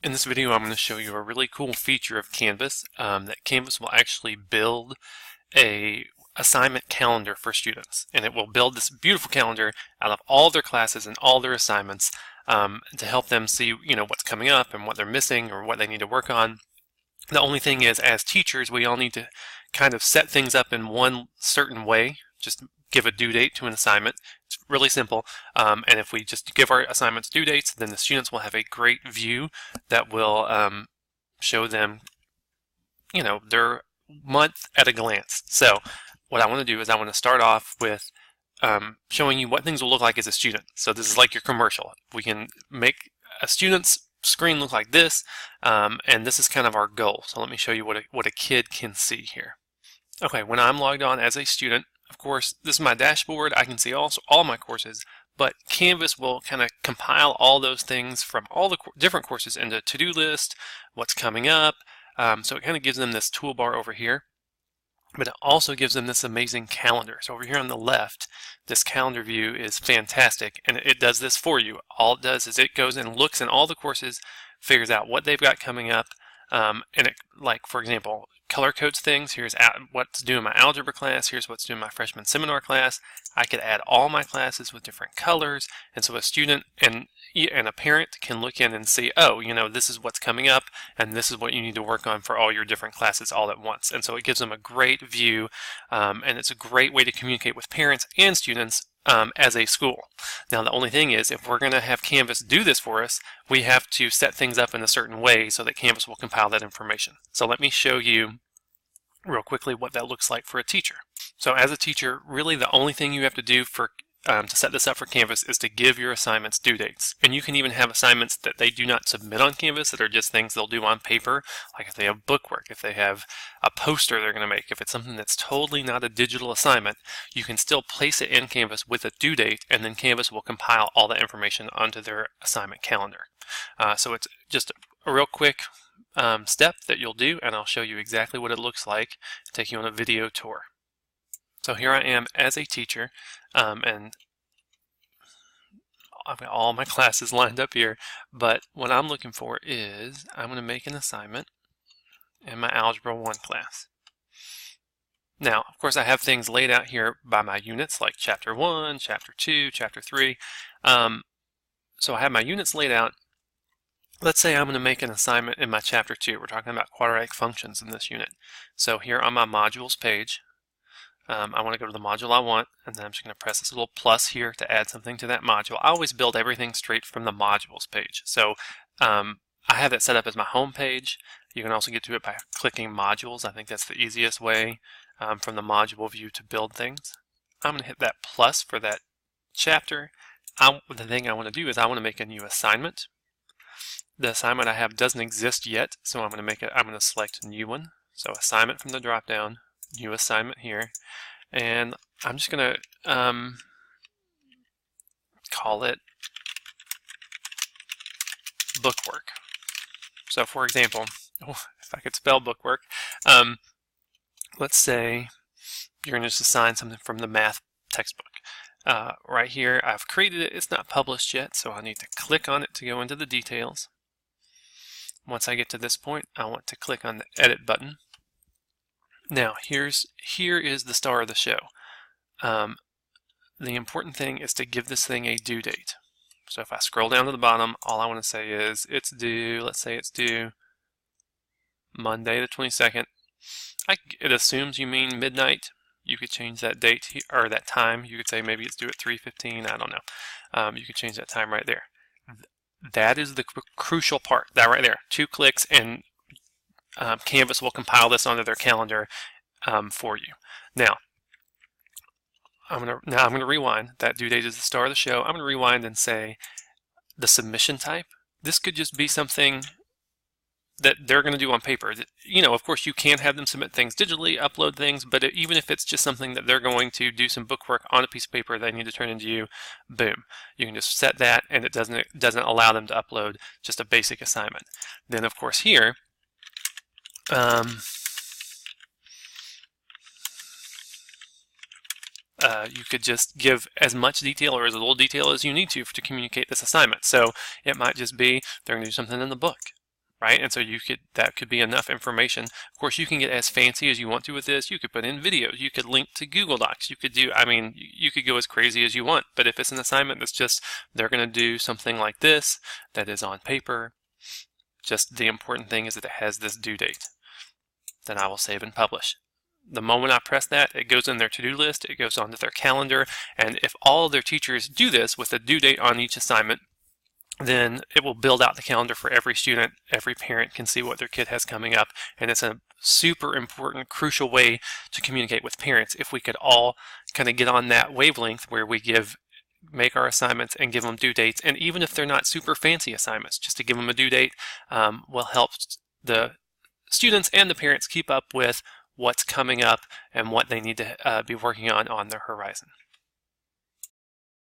In this video, I'm going to show you a really cool feature of Canvas that Canvas will actually build a assignment calendar for students, and it will build this beautiful calendar out of all their classes and all their assignments to help them see, what's coming up and what they're missing or what they need to work on. The only thing is, as teachers, we all need to kind of set things up in one certain way. Just give a due date to an assignment. It's really simple. And if we just give our assignments due dates, then the students will have a great view that will show them, their month at a glance. So what I want to do is I want to start off with showing you what things will look like as a student. So this is like your commercial. We can make a student's screen look like this, and this is kind of our goal. So let me show you what a kid can see here. Okay, when I'm logged on as a student, of course, this is my dashboard. I can see also all my courses, but Canvas will kind of compile all those things from all the different courses into to-do list, what's coming up. So it kind of gives them this toolbar over here, but it also gives them this amazing calendar. So over here on the left, this calendar view is fantastic, and it does this for you. All it does is it goes and looks in all the courses, figures out what they've got coming up, and it, like, for example, color codes things. Here's what's due in my algebra class. Here's what's due in my freshman seminar class. I could add all my classes with different colors, and so a student and a parent can look in and see, oh, this is what's coming up, and this is what you need to work on for all your different classes all at once. And so it gives them a great view, and it's a great way to communicate with parents and students as a school. Now, the only thing is, if we're going to have Canvas do this for us, we have to set things up in a certain way so that Canvas will compile that information. So let me show you real quickly what that looks like for a teacher. So as a teacher, really the only thing you have to do for to set this up for Canvas is to give your assignments due dates. And you can even have assignments that they do not submit on Canvas that are just things they'll do on paper, like if they have bookwork, if they have a poster they're going to make. If it's something that's totally not a digital assignment, you can still place it in Canvas with a due date, and then Canvas will compile all that information onto their assignment calendar. So it's just a real quick step that you'll do, and I'll show you exactly what it looks like, take you on a video tour. So here I am as a teacher, and I've got all my classes lined up here, but what I'm looking for is I'm going to make an assignment in my Algebra 1 class. Now, of course, I have things laid out here by my units, like Chapter 1, Chapter 2, Chapter 3. So I have my units laid out. Let's say I'm going to make an assignment in my Chapter 2. We're talking about quadratic functions in this unit. So here on my modules page, I want to go to the module I want, and then I'm just going to press this little plus here to add something to that module. I always build everything straight from the modules page. So I have that set up as my home page. You can also get to it by clicking modules. I think that's the easiest way from the module view to build things. I'm going to hit that plus for that chapter. The thing I want to do is I want to make a new assignment. The assignment I have doesn't exist yet, so I'm going to select a new one. So assignment from the drop down, new assignment here, and I'm just going to call it bookwork. So for example, if I could spell bookwork, let's say you're going to just assign something from the math textbook. Right here, I've created it. It's not published yet, so I need to click on it to go into the details. Once I get to this point, I want to click on the edit button. Now, here is the star of the show. The important thing is to give this thing a due date. So if I scroll down to the bottom, all I want to say is it's due, let's say it's due Monday the 22nd. It assumes you mean midnight. You could change that date or that time. You could say maybe it's due at 3:15. I don't know. You could change that time right there. That is the crucial part. That right there. 2 clicks and Canvas will compile this onto their calendar for you. Now I'm going to rewind. That due date is the star of the show. I'm going to rewind and say the submission type. This could just be something that they're going to do on paper. Of course, you can have them submit things digitally, upload things, but even if it's just something that they're going to do some bookwork on a piece of paper they need to turn into you, boom. You can just set that, and it doesn't allow them to upload just a basic assignment. Then, of course, here, you could just give as much detail or as little detail as you need to communicate this assignment. So it might just be they're going to do something in the book. right? And so that could be enough information. Of course, you can get as fancy as you want to with this. You could put in videos. You could link to Google Docs. You could do, I mean, you could go as crazy as you want. But if it's an assignment that's just, they're going to do something like this that is on paper, just the important thing is that it has this due date. Then I will save and publish. The moment I press that, it goes in their to-do list, it goes onto their calendar, and if all of their teachers do this with a due date on each assignment, then it will build out the calendar for every student. Every parent can see what their kid has coming up, and it's a super important, crucial way to communicate with parents. If we could all kind of get on that wavelength where we make our assignments and give them due dates, and even if they're not super fancy assignments, just to give them a due date will help the students and the parents keep up with what's coming up and what they need to be working on their horizon.